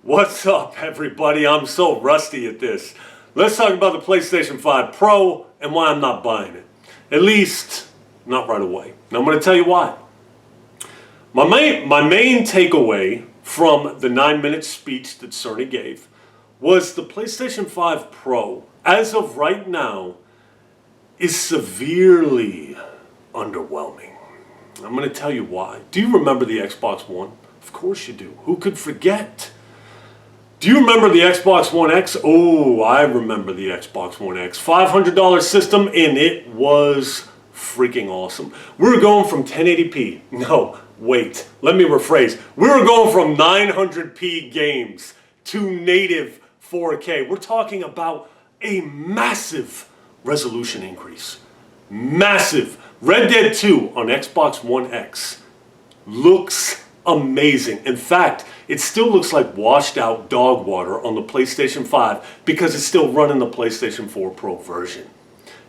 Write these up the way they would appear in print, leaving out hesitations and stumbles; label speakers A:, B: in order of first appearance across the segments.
A: What's up, everybody? I'm so rusty at this. Let's talk about the PlayStation 5 Pro and why I'm not buying it. At least, not right away. And I'm going to tell you why. My main takeaway from the 9-minute speech that Cerny gave was the PlayStation 5 Pro, as of right now, is severely underwhelming. I'm going to tell you why. Do you remember the Xbox One? Of course you do. Who could forget? Do you remember the Xbox One X? Oh, I remember the Xbox One X. $500 system, and it was freaking awesome. We were going from 1080p. No, wait. Let me rephrase. We were going from 900p games to native 4K. We're talking about a massive resolution increase. Massive. Red Dead 2 on Xbox One X looks amazing. In fact, it still looks like washed out dog water on the PlayStation 5 because it's still running the PlayStation 4 Pro version.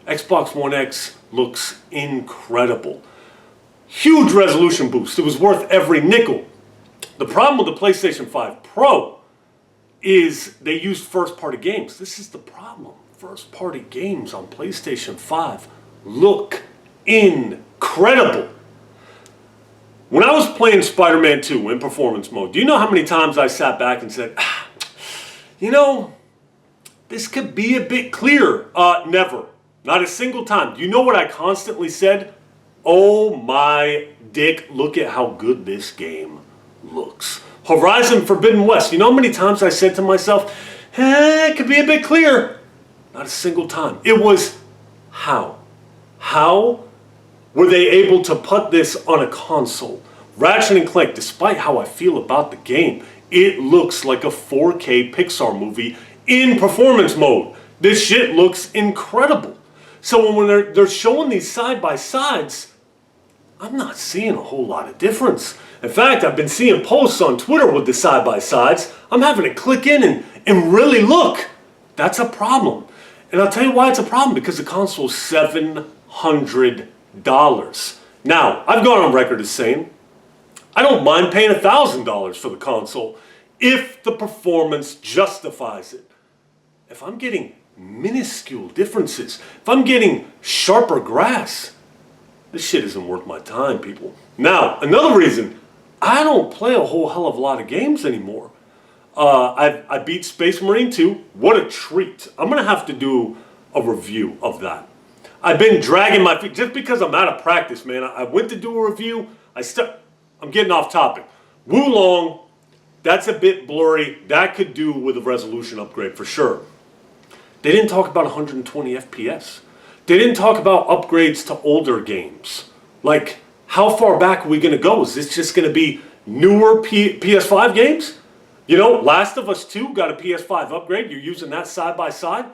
A: Xbox One X looks incredible. Huge resolution boost. It was worth every nickel. The problem with the PlayStation 5 Pro is they used first-party games. This is the problem. First-party games on PlayStation 5 look incredible. When I was playing Spider-Man 2 in performance mode, do you know how many times I sat back and said, this could be a bit clearer? Never. Not a single time. Do you know what I constantly said? Oh my dick, look at how good this game looks. Horizon Forbidden West. You know how many times I said to myself, it could be a bit clearer? Not a single time. It was how? How were they able to put this on a console? Ratchet & Clank, despite how I feel about the game, it looks like a 4K Pixar movie in performance mode. This shit looks incredible. So when they're showing these side-by-sides, I'm not seeing a whole lot of difference. In fact, I've been seeing posts on Twitter with the side-by-sides. I'm having to click in and really look. That's a problem. And I'll tell you why it's a problem, because the console's $700. Now, I've gone on record as saying, I don't mind paying $1,000 for the console if the performance justifies it. If I'm getting minuscule differences, if I'm getting sharper grass, this shit isn't worth my time, people. Now, another reason, I don't play a whole hell of a lot of games anymore. I beat Space Marine 2. What a treat. I'm going to have to do a review of that. I've been dragging my feet just because I'm out of practice, man. I went to do a review. I'm getting off topic. Wulong, that's a bit blurry. That could do with a resolution upgrade for sure. They didn't talk about 120 FPS. They didn't talk about upgrades to older games. Like, how far back are we going to go? Is this just going to be newer PS5 games? You know, Last of Us 2 got a PS5 upgrade. You're using that side by side.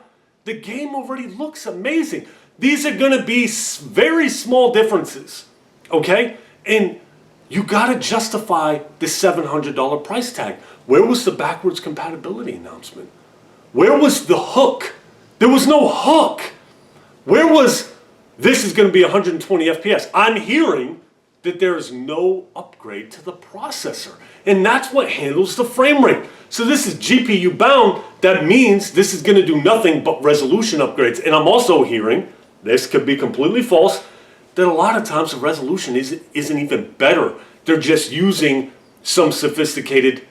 A: The game already looks amazing. These are going to be very small differences, okay? And you got to justify the $700 price tag. Where was the backwards compatibility announcement? Where was the hook? There was no hook. Where was, this is going to be 120 FPS? I'm hearing that there is no upgrade to the processor. And that's what handles the frame rate. So this is GPU bound. That means this is going to do nothing but resolution upgrades. And I'm also hearing, this could be completely false, that a lot of times the resolution isn't even better. They're just using some sophisticated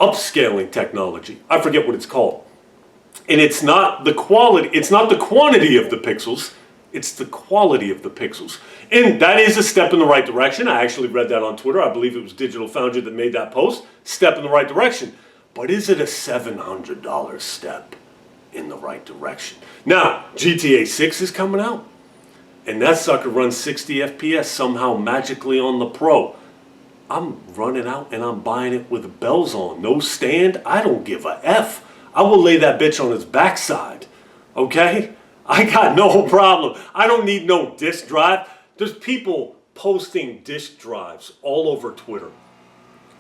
A: upscaling technology. I forget what it's called. And it's not the quality, it's not the quantity of the pixels, it's the quality of the pixels. And that is a step in the right direction. I actually read that on Twitter. I believe it was Digital Foundry that made that post. Step in the right direction. But is it a $700 step in the right direction? Now, GTA 6 is coming out. And that sucker runs 60 FPS somehow magically on the Pro. I'm running out and I'm buying it with bells on. No stand. I don't give a F. I will lay that bitch on its backside. Okay? I got no problem. I don't need no disk drive. There's people posting disk drives all over Twitter.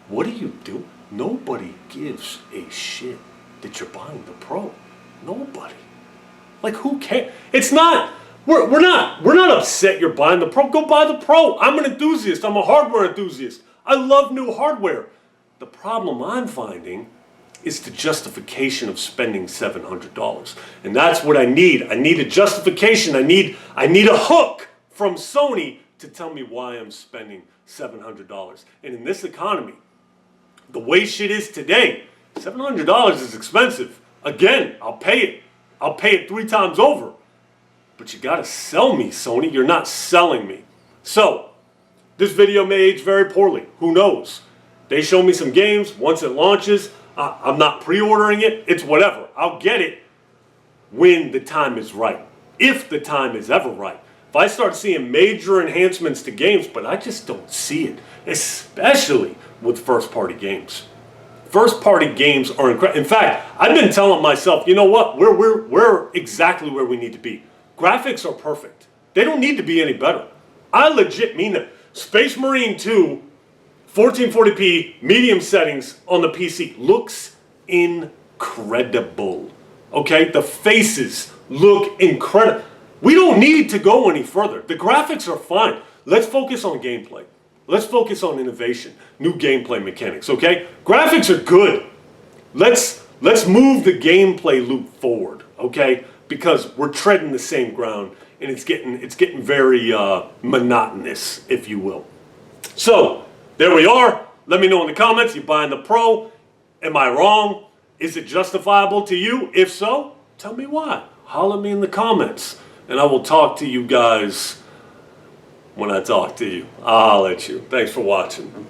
A: What do you do? Nobody gives a shit that you're buying the Pro. Nobody. Like, who cares? It's not. We're not upset you're buying the Pro. Go buy the Pro. I'm an enthusiast. I'm a hardware enthusiast. I love new hardware. The problem I'm finding is the justification of spending $700. And that's what I need. I need a justification. I need a hook from Sony to tell me why I'm spending $700. And in this economy, the way shit is today, $700 is expensive. Again, I'll pay it. I'll pay it 3 times over. But you gotta sell me, Sony. You're not selling me. So, this video may age very poorly. Who knows? They show me some games. Once it launches, I'm not pre-ordering it. It's whatever. I'll get it when the time is right. If the time is ever right. If I start seeing major enhancements to games, but I just don't see it. Especially with first-party games. First-party games are incredible. In fact, I've been telling myself, you know what? We're exactly where we need to be. Graphics are perfect. They don't need to be any better. I legit mean that. Space Marine 2, 1440p, medium settings on the PC looks incredible. Okay? The faces look incredible. We don't need to go any further. The graphics are fine. Let's focus on gameplay. Let's focus on innovation, new gameplay mechanics, okay? Graphics are good. Let's move the gameplay loop forward, okay? Because we're treading the same ground and it's getting very monotonous, if you will. So, there we are. Let me know in the comments, you buying the Pro? Am I wrong? Is it justifiable to you? If so, tell me why. Holler at me in the comments and I will talk to you guys when I talk to you. I'll let you. Thanks for watching.